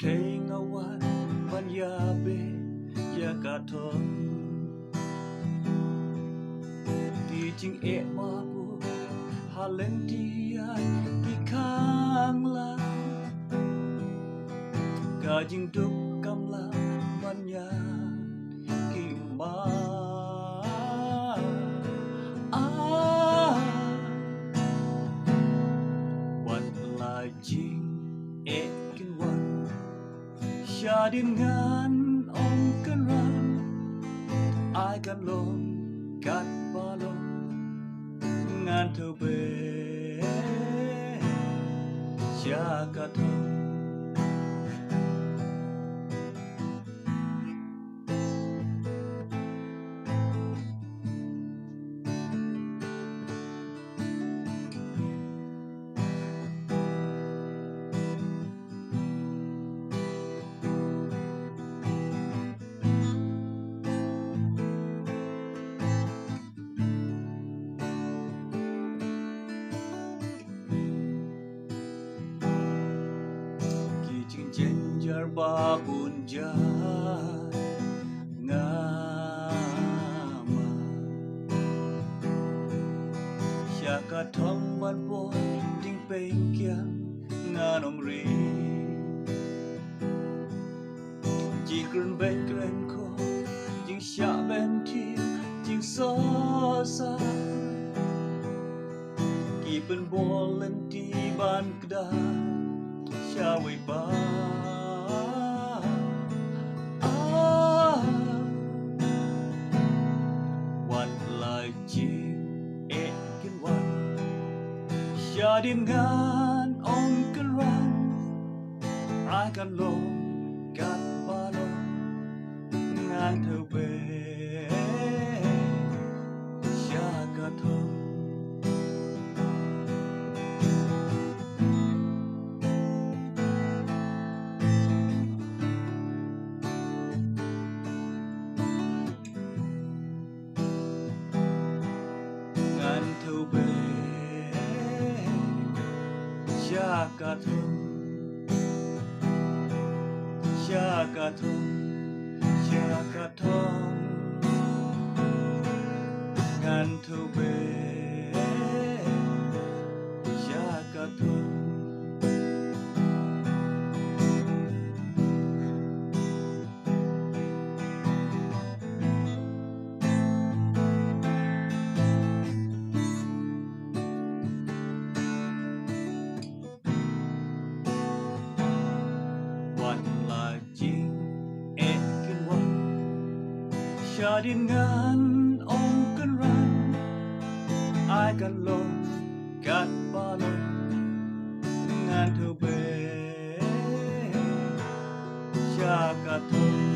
thế ngawan ban ya be ya katon ti jing e ma bu halen ti ai ki khang la ka jing duk kam la ban ya ki maวันลายจริงเอกกันวันชาดินงานองกันรันอายกันลงกันบาลงงานเธอเบชากะทงJarba punja ngama Syaka thong ban boy ding peng kiang nganom ri Chỉ grun bên gren ko Jing sha bên thiên Jing so sa Ki bên bol lên đi ban kda Sha wei ba Gia đình ngàn ông cần răng ai cần lông cần ba lông ngàn thơ về cha cả thơm ngàn thơ về Shakathum, Shakathum, Shakathum, ngàn thu về Shakathum. Gia đình ngàn ông cần răng ai cần lông cần ba lông ngàn thơ bề cha cả thơm